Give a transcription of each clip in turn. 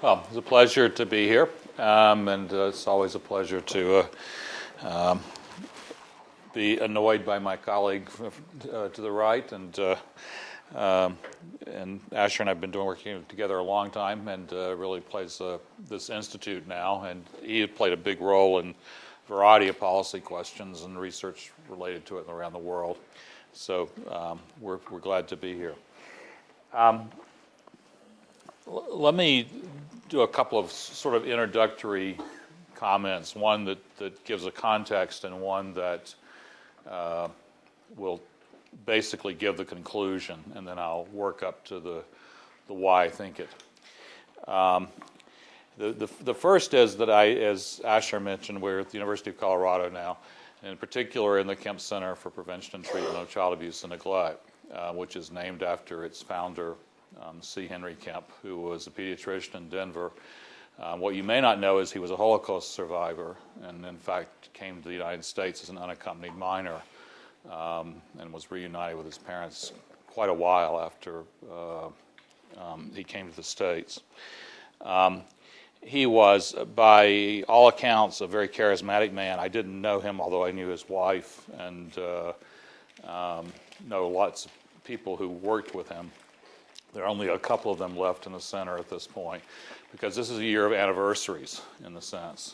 Well, it's a pleasure to be here, and it's always a pleasure to be annoyed by my colleague to the right, and Asher and I have been working together a long time, and really plays this institute now, and he had played a big role in a variety of policy questions and research related to it around the world. So we're glad to be here. Let me do a couple of sort of introductory comments, one that gives a context and one that will basically give the conclusion, and then I'll work up to the why I think it. The first is that as Asher mentioned, we're at the University of Colorado now, and in particular in the Kemp Center for Prevention and Treatment of Child Abuse and Neglect, which is named after its founder, C. Henry Kemp, who was a pediatrician in Denver. What you may not know is he was a Holocaust survivor, and in fact came to the United States as an unaccompanied minor, and was reunited with his parents quite a while after he came to the States. He was, by all accounts, a very charismatic man. I didn't know him, although I knew his wife, and know lots of people who worked with him. There are only a couple of them left in the center at this point, because this is a year of anniversaries, in the sense.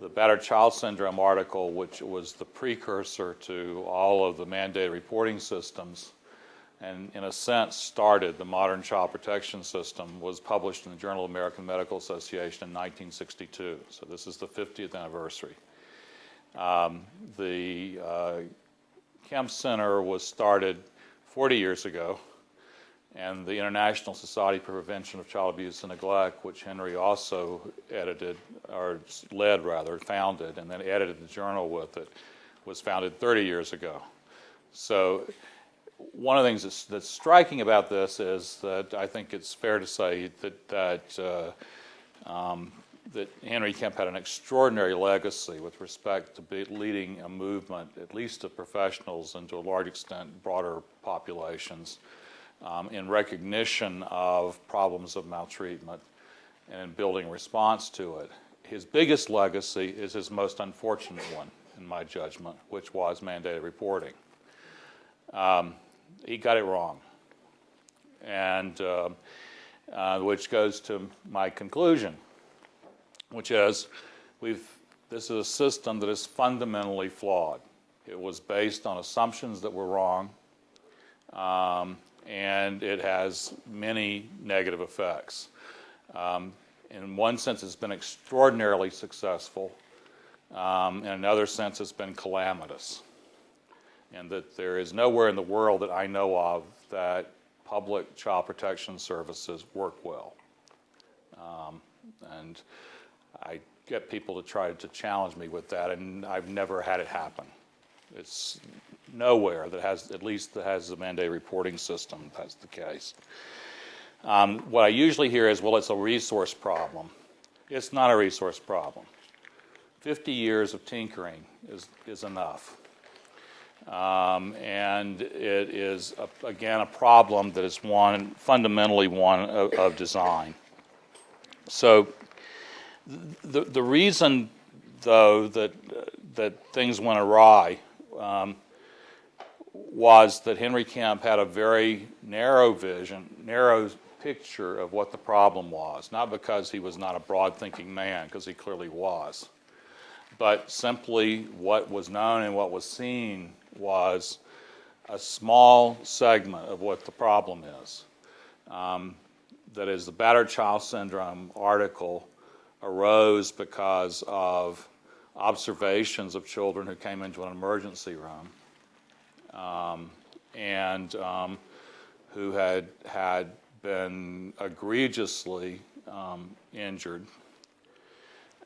The Battered Child Syndrome article, which was the precursor to all of the mandated reporting systems, and in a sense started the modern child protection system, was published in the Journal of the American Medical Association in 1962. So this is the 50th anniversary. The Kemp Center was started 40 years ago, and the International Society for Prevention of Child Abuse and Neglect, which Henry also edited, or led rather, founded, and then edited the journal with it, was founded 30 years ago. So one of the things that's striking about this is that I think it's fair to say that Henry Kemp had an extraordinary legacy with respect to leading a movement, at least of professionals and to a large extent broader populations, in recognition of problems of maltreatment and in building response to it. His biggest legacy is his most unfortunate one, in my judgment, which was mandated reporting. He got it wrong, and which goes to my conclusion, which is this is a system that is fundamentally flawed. It was based on assumptions that were wrong, and it has many negative effects. In one sense, it's been extraordinarily successful. In another sense, it's been calamitous. And that there is nowhere in the world that I know of that public child protection services work well. And I get people to try to challenge me with that, and I've never had it happen. It's nowhere that has, at least that has the mandated reporting system, that's the case. What I usually hear is, well, it's a resource problem. It's not a resource problem. 50 years of tinkering is enough. And it is, again, a problem that is fundamentally one of design. So the reason, though, that things went awry was that Henry Kemp had a very narrow vision, narrow picture of what the problem was, not because he was not a broad-thinking man, because he clearly was, but simply what was known and what was seen was a small segment of what the problem is. That is, the Battered Child Syndrome article arose because of observations of children who came into an emergency room and who had been egregiously injured,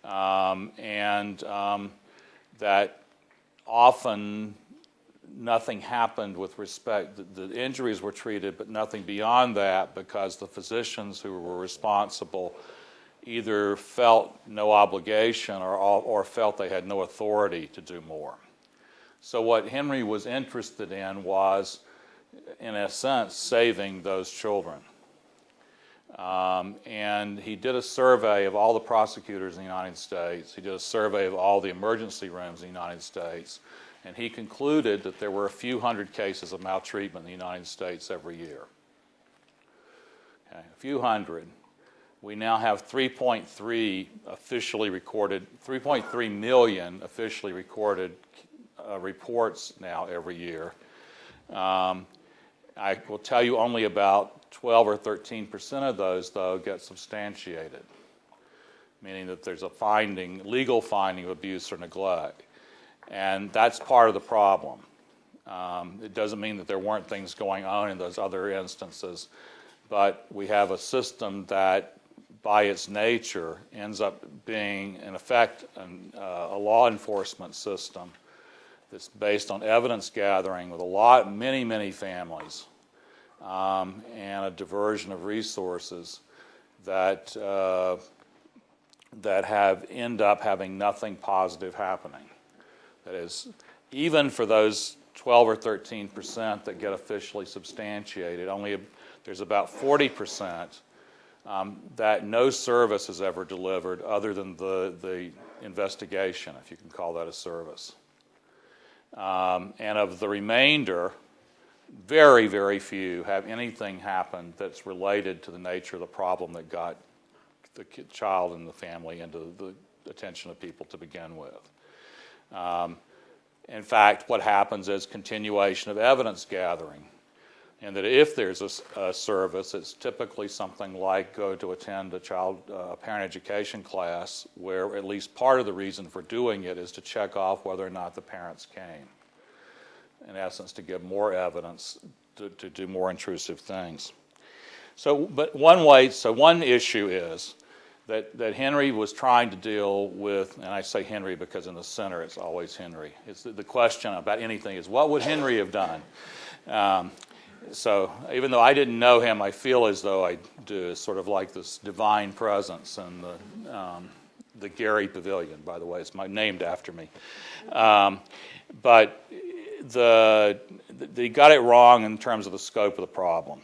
and that often nothing happened with respect. The injuries were treated, but nothing beyond that, because the physicians who were responsible either felt no obligation or felt they had no authority to do more. So what Henry was interested in was, in a sense, saving those children. And he did a survey of all the prosecutors in the United States. He did a survey of all the emergency rooms in the United States. And he concluded that there were a few hundred cases of maltreatment in the United States every year. Okay, a few hundred. We now have 3.3 million officially recorded reports now every year. I will tell you only about 12 or 13% of those, though, get substantiated, meaning that there's a legal finding of abuse or neglect. And that's part of the problem. It doesn't mean that there weren't things going on in those other instances, but we have a system that, by its nature, ends up being, in effect, a law enforcement system that's based on evidence gathering with many families, and a diversion of resources that end up having nothing positive happening. That is, even for those 12 or 13% that get officially substantiated, there's about 40% that no service is ever delivered other than the investigation, if you can call that a service. And of the remainder, very few have anything happen that's related to the nature of the problem that got the child and the family into the attention of people to begin with. In fact, what happens is continuation of evidence gathering, and that if there's a service, it's typically something like go to attend a parent education class, where at least part of the reason for doing it is to check off whether or not the parents came. In essence, to give more evidence to do more intrusive things. But one issue is that Henry was trying to deal with, and I say Henry because in the center it's always Henry. It's the question about anything is, what would Henry have done? So even though I didn't know him, I feel as though I do. It's sort of like this divine presence in the Gary Pavilion, by the way. It's named after me. But they got it wrong in terms of the scope of the problem.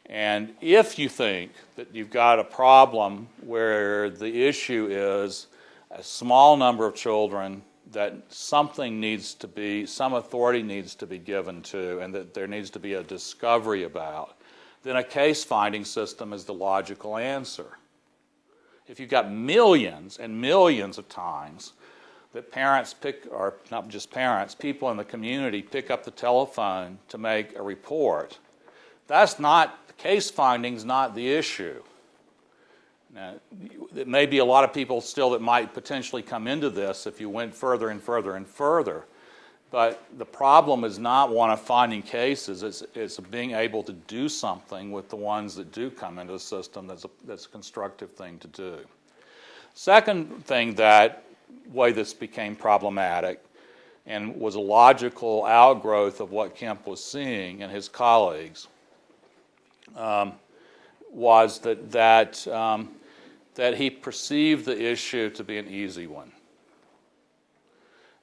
And if you think that you've got a problem where the issue is a small number of children that some authority needs to be given to, and that there needs to be a discovery about, then a case-finding system is the logical answer. If you've got millions and millions of times that parents or not just parents, people in the community pick up the telephone to make a report, case finding's not the issue. Now, there may be a lot of people still that might potentially come into this if you went further and further and further. But the problem is not one of finding cases, it's being able to do something with the ones that do come into the system that's a constructive thing to do. Second thing way this became problematic and was a logical outgrowth of what Kemp was seeing and his colleagues was that he perceived the issue to be an easy one.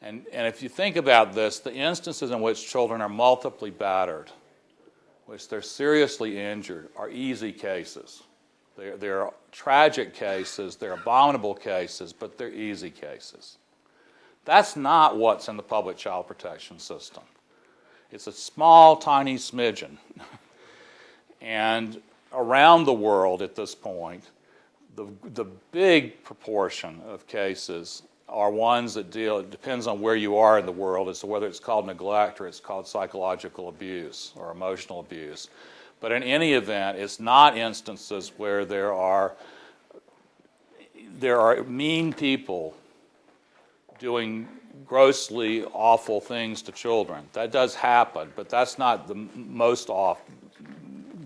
And if you think about this, the instances in which children are multiply battered, which they're seriously injured, are easy cases. They're tragic cases, they're abominable cases, but they're easy cases. That's not what's in the public child protection system. It's a small, tiny smidgen. And around the world at this point, the big proportion of cases are ones that it depends on where you are in the world as to whether it's called neglect or it's called psychological abuse or emotional abuse. But in any event, it's not instances where there are mean people doing grossly awful things to children. That does happen, but that's not the most often.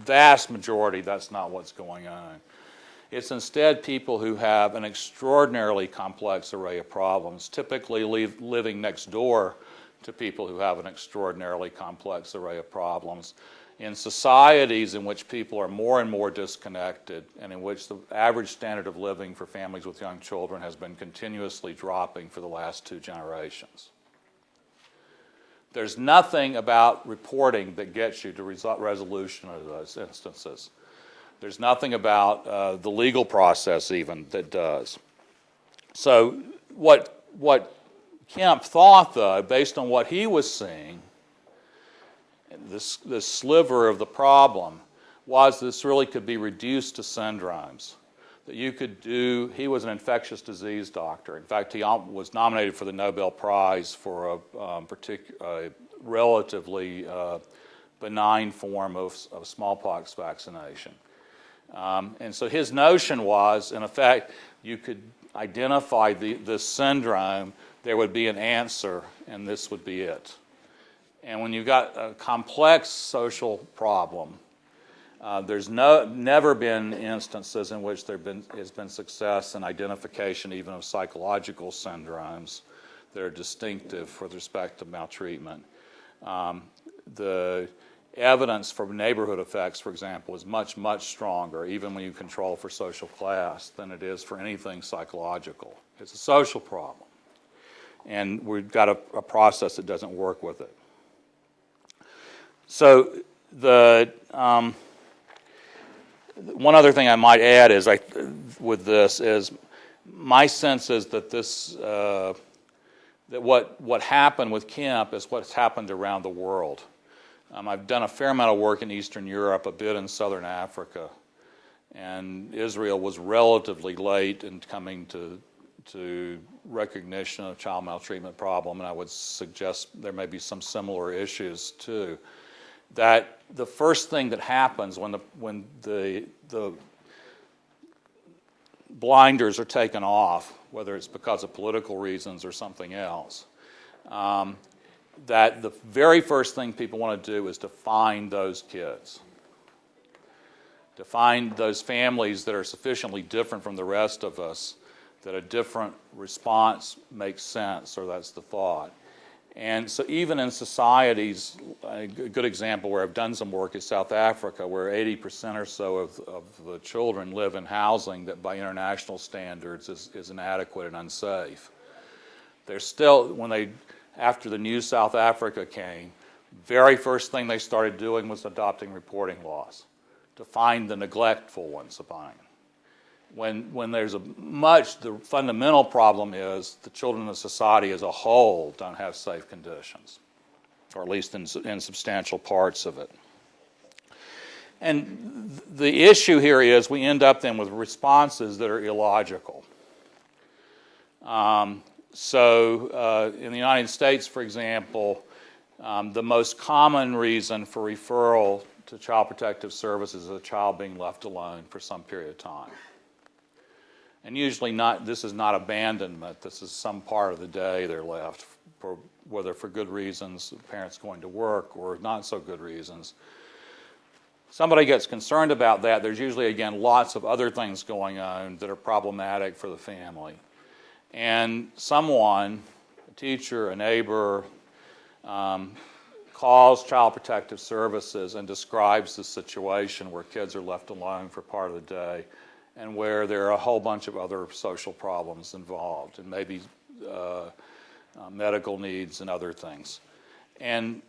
Vast majority, that's not what's going on. It's instead people who have an extraordinarily complex array of problems, typically living next door to people who have an extraordinarily complex array of problems. In societies in which people are more and more disconnected and in which the average standard of living for families with young children has been continuously dropping for the last 2 generations. There's nothing about reporting that gets you to resolution of those instances. There's nothing about the legal process even that does. So what Kemp thought, though, based on what he was seeing, this sliver of the problem, was this really could be reduced to syndromes. That you could do, he was an infectious disease doctor. In fact, he was nominated for the Nobel Prize for a relatively benign form of smallpox vaccination. And so his notion was, in effect, you could identify this syndrome, there would be an answer, and this would be it. And when you've got a complex social problem, there's never been instances in which has been success in identification even of psychological syndromes that are distinctive with respect to maltreatment. The evidence for neighborhood effects, for example, is much, much stronger, even when you control for social class, than it is for anything psychological. It's a social problem. And we've got a process that doesn't work with it. So one other thing I might add is, with this, is my sense is that that what happened with Kemp is what's happened around the world. I've done a fair amount of work in Eastern Europe, a bit in Southern Africa, and Israel was relatively late in coming to recognition of child maltreatment problem, and I would suggest there may be some similar issues too. That the first thing that happens when the blinders are taken off, whether it's because of political reasons or something else, that the very first thing people want to do is to find those kids, to find those families that are sufficiently different from the rest of us that a different response makes sense, or that's the thought. And so even in societies, a good example where I've done some work is South Africa, where 80% or so of the children live in housing that by international standards is inadequate and unsafe. They're still, after the new South Africa came, very first thing they started doing was adopting reporting laws to find the neglectful ones upon it. When there's the fundamental problem is the children of society as a whole don't have safe conditions, or at least in substantial parts of it. And the issue here is we end up then with responses that are illogical. So in the United States, for example, the most common reason for referral to Child Protective Services is a child being left alone for some period of time. And usually this is not abandonment, this is some part of the day they're left, whether for good reasons, the parent's going to work, or not so good reasons. Somebody gets concerned about that, there's usually, again, lots of other things going on that are problematic for the family. And someone, a teacher, a neighbor, calls Child Protective Services and describes the situation where kids are left alone for part of the day, and where there are a whole bunch of other social problems involved, and maybe medical needs and other things. And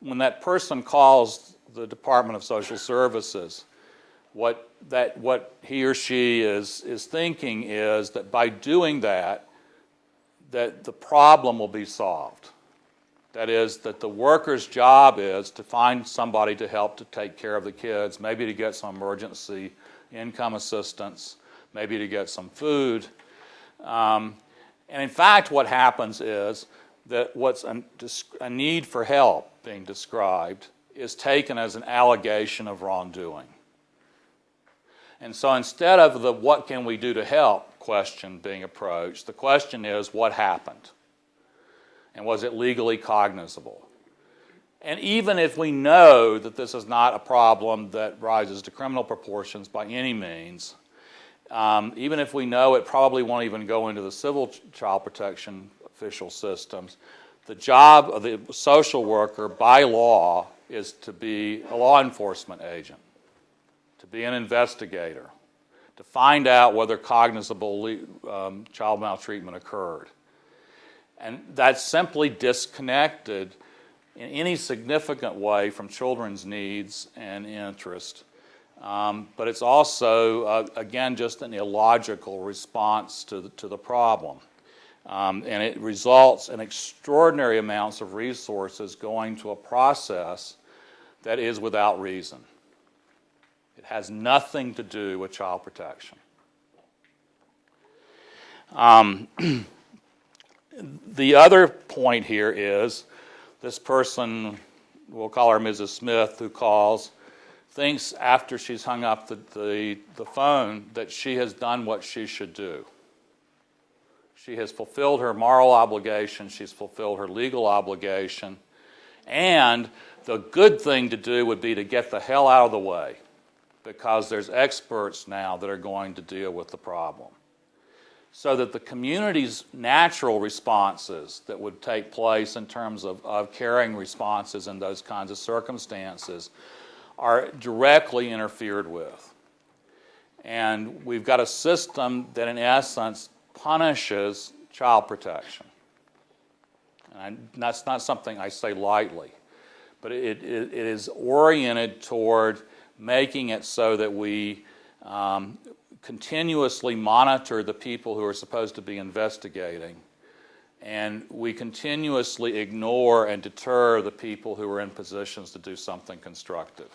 when that person calls the Department of Social Services, what he or she is thinking is that by doing that the problem will be solved. That is, that the worker's job is to find somebody to help to take care of the kids, maybe to get some emergency income assistance, maybe to get some food. And in fact, what happens is that what's a need for help being described is taken as an allegation of wrongdoing. And so instead of the what can we do to help question being approached, the question is what happened? And was it legally cognizable? And even if we know that this is not a problem that rises to criminal proportions by any means, even if we know it probably won't even go into the civil child protection official systems, the job of the social worker by law is to be a law enforcement agent, to be an investigator, to find out whether cognizable child maltreatment occurred. And that's simply disconnected in any significant way from children's needs and interest but it's also, again, just an illogical response to the problem. And it results in extraordinary amounts of resources going to a process that is without reason. It has nothing to do with child protection. The other point here is this person, we'll call her Mrs. Smith, who calls, thinks after she's hung up the phone that she has done what she should do. She has fulfilled her moral obligation, she's fulfilled her legal obligation, and the good thing to do would be to get the hell out of the way, because there's experts now that are going to deal with the problem. So that the community's natural responses that would take place in terms of caring responses in those kinds of circumstances are directly interfered with. And we've got a system that in essence punishes child protection. And that's not something I say lightly, but it is oriented toward making it so that we continuously monitor the people who are supposed to be investigating, and we continuously ignore and deter the people who are in positions to do something constructive.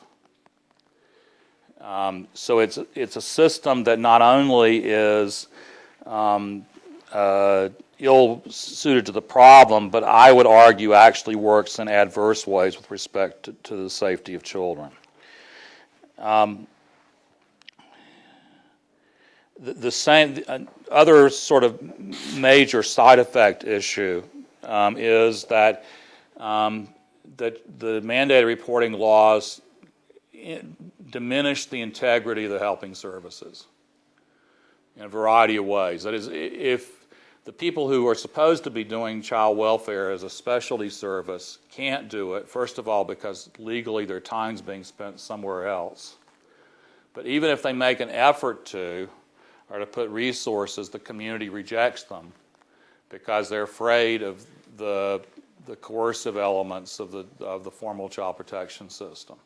So it's a system that not only is ill-suited to the problem, but I would argue actually works in adverse ways with respect to the safety of children. The same other sort of major side effect issue is that that the mandated reporting laws diminish the integrity of the helping services in a variety of ways. That is, if the people who are supposed to be doing child welfare as a specialty service can't do it, first of all, because legally their time's being spent somewhere else. But even if they make an effort to, or to put resources, the community rejects them because they're afraid of the coercive elements of the formal child protection system.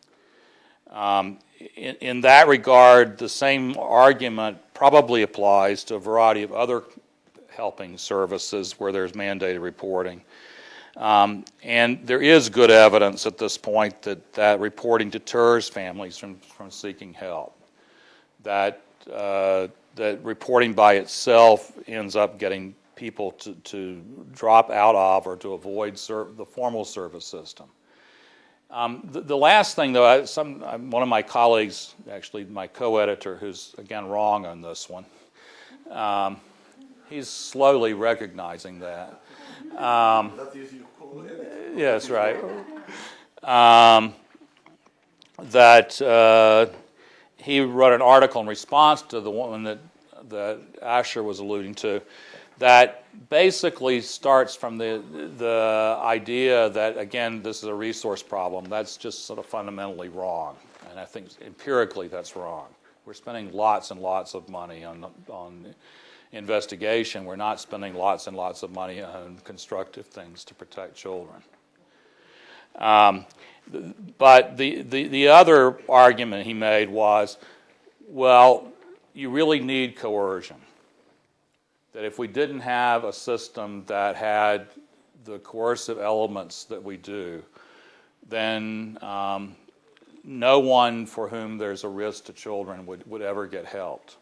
In that regard, the same argument probably applies to a variety of other helping services where there's mandated reporting. And there is good evidence at this point that reporting deters families from seeking help. That reporting by itself ends up getting people to drop out of or to avoid the formal service system. The last thing, though, one of my colleagues, actually my co-editor, who's again wrong on this one, he's slowly recognizing that. That's easy to call it. Yes, right. That he wrote an article in response to the one that Asher was alluding to, that basically starts from the idea that, again, this is a resource problem. That's just sort of fundamentally wrong, and I think empirically that's wrong. We're spending lots and lots of money on investigation. We're not spending lots and lots of money on constructive things to protect children. But the other argument he made was, well, you really need coercion. That if we didn't have a system that had the coercive elements that we do, then no one for whom there's a risk to children would ever get helped.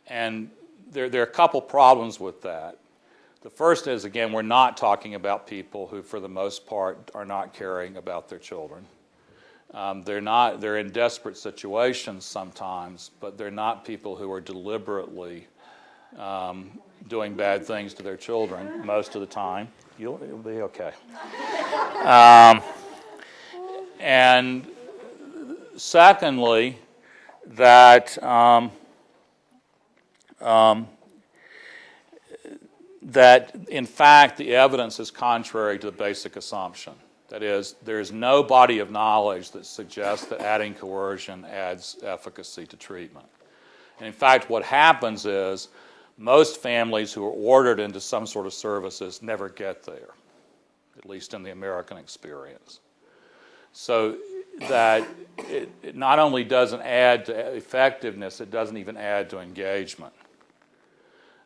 And there are a couple problems with that. The first is, again, we're not talking about people who, for the most part, are not caring about their children. They're in desperate situations sometimes, but they're not people who are deliberately doing bad things to their children most of the time. It'll be okay. And secondly, that that in fact the evidence is contrary to the basic assumption. That is, there's no body of knowledge that suggests that adding coercion adds efficacy to treatment. And in fact, what happens is most families who are ordered into some sort of services never get there, at least in the American experience. So it not only doesn't add to effectiveness, it doesn't even add to engagement.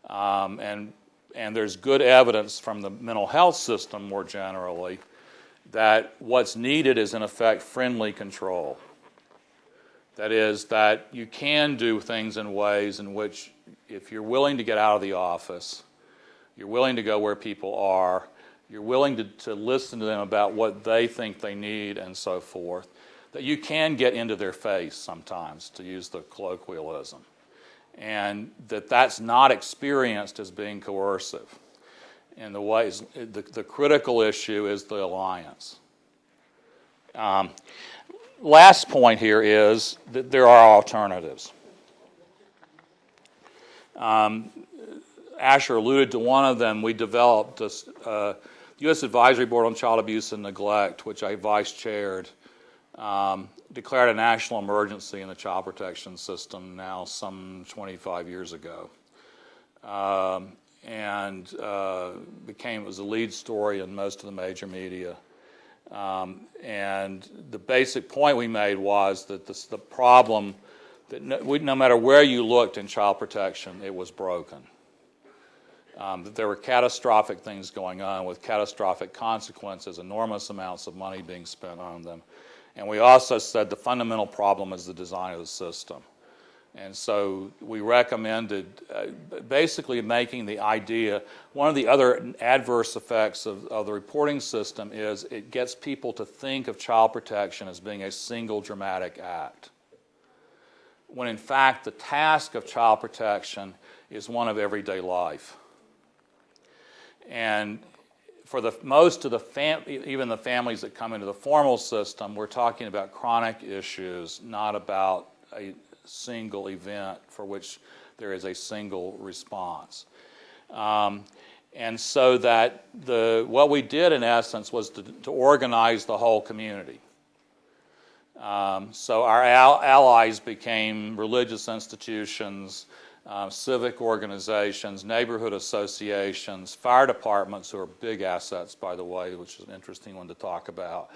And there's good evidence from the mental health system more generally that what's needed is, in effect, friendly control. That is, that you can do things in ways in which, if you're willing to get out of the office, you're willing to go where people are, you're willing to listen to them about what they think they need and so forth, that you can get into their face sometimes, to use the colloquialism, and that's not experienced as being coercive. In the ways, the critical issue is the alliance. Last point here is that there are alternatives. Asher alluded to one of them. We developed this U.S. Advisory Board on Child Abuse and Neglect, which I vice-chaired, declared a national emergency in the child protection system now some 25 years ago. And it was a lead story in most of the major media. And the basic point we made was that the problem, that no matter where you looked in child protection, it was broken. That there were catastrophic things going on with catastrophic consequences, enormous amounts of money being spent on them. And we also said the fundamental problem is the design of the system. And so we recommended basically making the idea, one of the other adverse effects of the reporting system is it gets people to think of child protection as being a single dramatic act, when in fact the task of child protection is one of everyday life. And for most of even the families that come into the formal system, we're talking about chronic issues, not about a single event for which there is a single response. And so that what we did in essence was to organize the whole community. So our allies became religious institutions, civic organizations, neighborhood associations, fire departments, who are big assets, by the way, which is an interesting one to talk about,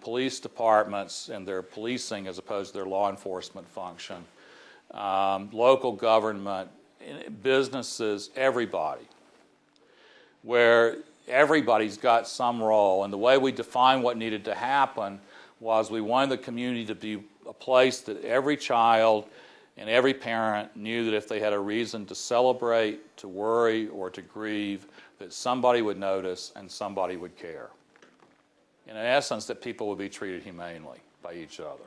police departments and their policing as opposed to their law enforcement function, local government, businesses, everybody, where everybody's got some role. And the way we defined what needed to happen was we wanted the community to be a place that every child and every parent knew that if they had a reason to celebrate, to worry, or to grieve, that somebody would notice and somebody would care. In essence, that people would be treated humanely by each other.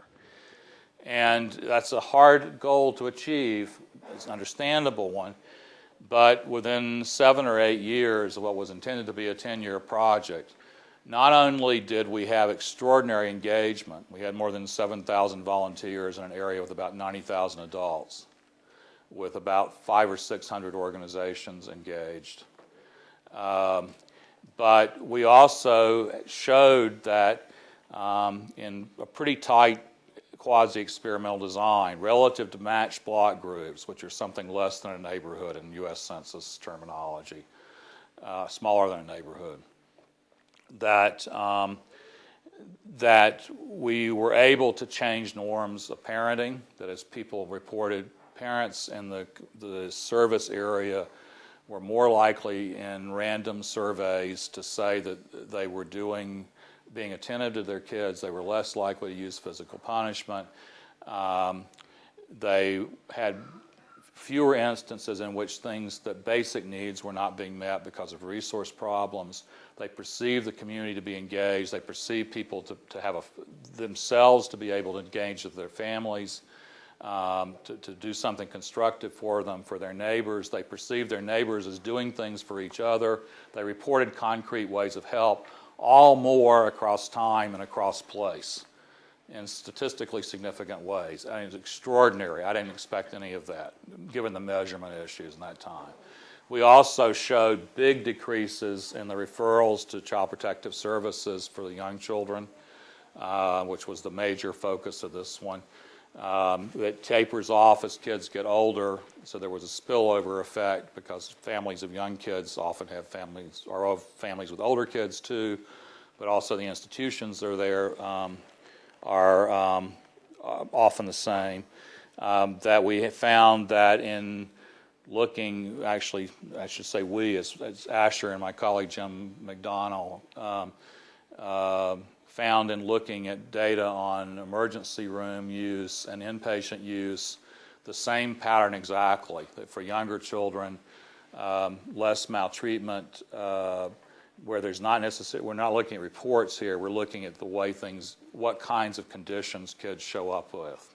And that's a hard goal to achieve. It's an understandable one. But within 7 or 8 years of what was intended to be a 10-year project, not only did we have extraordinary engagement, we had more than 7,000 volunteers in an area with about 90,000 adults, with about 500 or 600 organizations engaged. But we also showed that in a pretty tight quasi-experimental design, relative to matched block groups, which are something less than a neighborhood in U.S. Census terminology, smaller than a neighborhood, that we were able to change norms of parenting. That as people reported, parents in the service area were more likely in random surveys to say that they were being attentive to their kids. They were less likely to use physical punishment. They had fewer instances in which that basic needs were not being met because of resource problems. They perceived the community to be engaged. They perceived people to have themselves to be able to engage with their families, to do something constructive for them, for their neighbors. They perceived their neighbors as doing things for each other. They reported concrete ways of help, all more across time and across place in statistically significant ways. I mean, it's extraordinary. I didn't expect any of that, given the measurement issues in that time. We also showed big decreases in the referrals to Child Protective Services for the young children, which was the major focus of this one. It tapers off as kids get older, so there was a spillover effect because families of young kids often have families with older kids too, but also the institutions are there are often the same. That we have found that in looking, actually, I should say we, as Asher and my colleague Jim McDonnell, found in looking at data on emergency room use and inpatient use, the same pattern exactly, that for younger children, less maltreatment, where there's not necessarily, we're not looking at reports here, we're looking at the way things, what kinds of conditions kids show up with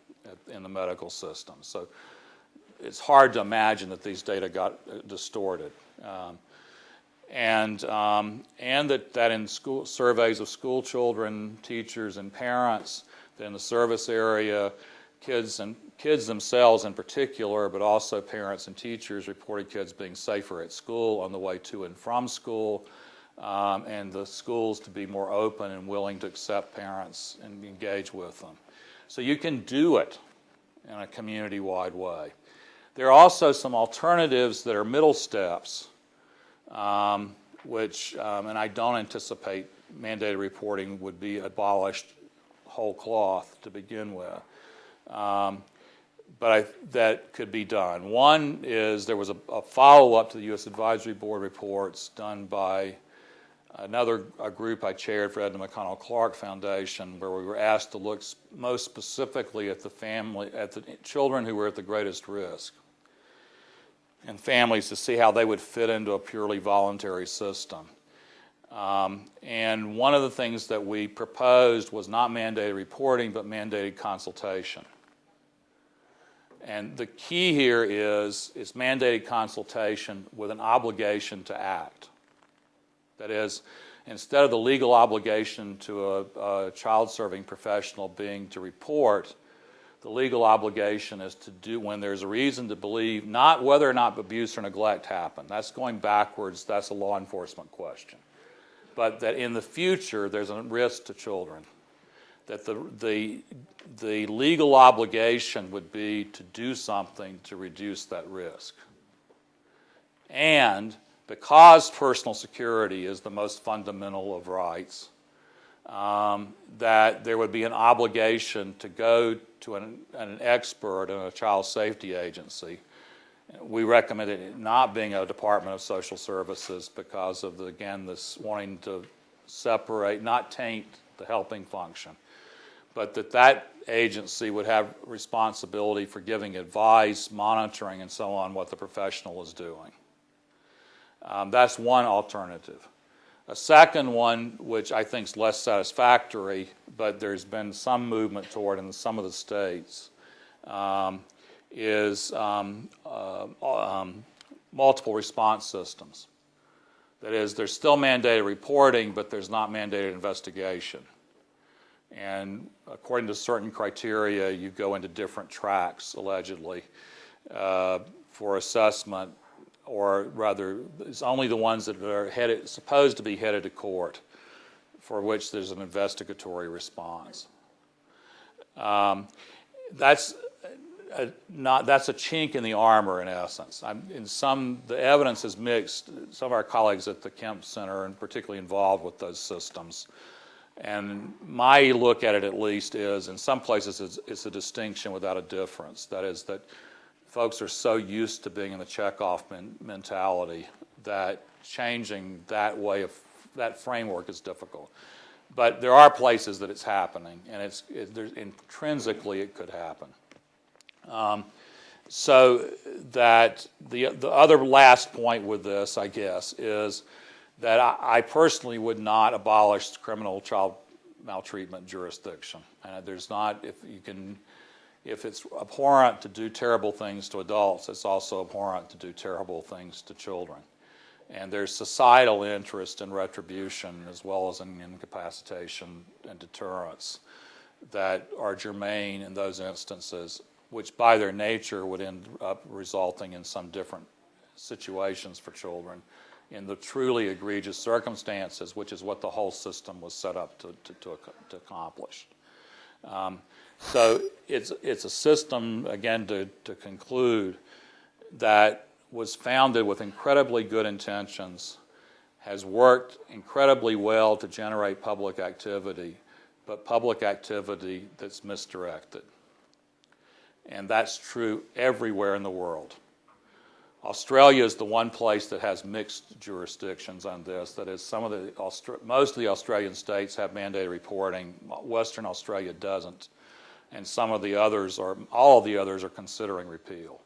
in the medical system. So it's hard to imagine that these data got distorted. And that in school surveys of school children, teachers, and parents, that in the service area, kids themselves in particular, but also parents and teachers reported kids being safer at school on the way to and from school, and the schools to be more open and willing to accept parents and engage with them. So you can do it in a community-wide way. There are also some alternatives that are middle steps, which, and I don't anticipate mandated reporting would be abolished whole cloth to begin with. But that could be done. One is there was a follow-up to the U.S. Advisory Board reports done by a group I chaired for Edna McConnell Clark Foundation, where we were asked to look most specifically at the children who were at the greatest risk, and families to see how they would fit into a purely voluntary system. And one of the things that we proposed was not mandated reporting, but mandated consultation. And the key here is mandated consultation with an obligation to act. That is, instead of the legal obligation to a child-serving professional being to report, the legal obligation is to do when there's a reason to believe, not whether or not abuse or neglect happened. That's going backwards. That's a law enforcement question. But that in the future, there's a risk to children. That the legal obligation would be to do something to reduce that risk. And because personal security is the most fundamental of rights, that there would be an obligation to go to an expert in a child safety agency. We recommend it not being a Department of Social Services because of, this wanting to separate, not taint the helping function, but that agency would have responsibility for giving advice, monitoring, and so on what the professional is doing. That's one alternative. A second one, which I think is less satisfactory, but there's been some movement toward in some of the states, is multiple response systems. That is, there's still mandated reporting, but there's not mandated investigation. And according to certain criteria, you go into different tracks, allegedly, for assessment, or rather, it's only the ones that are supposed to be headed to court, for which there's an investigatory response. That's a chink in the armor, in essence. The evidence is mixed. Some of our colleagues at the Kemp Center are particularly involved with those systems. And my look at it, at least, is in some places it's a distinction without a difference. That is, that folks are so used to being in the checkoff mentality that changing that that framework is difficult. But there are places that it's happening, and intrinsically it could happen. So that the other last point with this, I guess, is that I personally would not abolish criminal child maltreatment jurisdiction. And there's not, if it's abhorrent to do terrible things to adults, it's also abhorrent to do terrible things to children. And there's societal interest in retribution as well as in incapacitation and deterrence that are germane in those instances, which by their nature would end up resulting in some different situations for children in the truly egregious circumstances, which is what the whole system was set up to accomplish. So it's a system, again, to conclude, that was founded with incredibly good intentions, has worked incredibly well to generate public activity, but public activity that's misdirected. And that's true everywhere in the world. Australia is the one place that has mixed jurisdictions on this. That is, most of the Australian states have mandated reporting. Western Australia doesn't, and all of the others are considering repeal.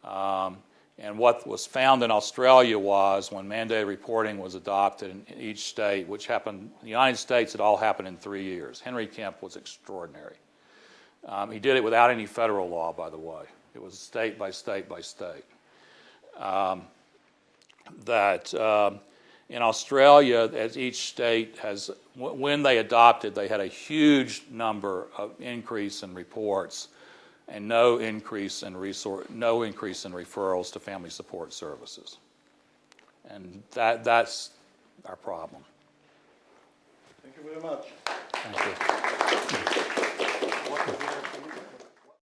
And what was found in Australia was when mandated reporting was adopted in each state, which happened in the United States, it all happened in 3 years. Henry Kemp was extraordinary. He did it without any federal law, by the way. It was state by state by state. In Australia, as each state has, when they adopted, they had a huge number of increase in reports and no increase in referrals to family support services. And that's our problem. Thank you very much. Thank you.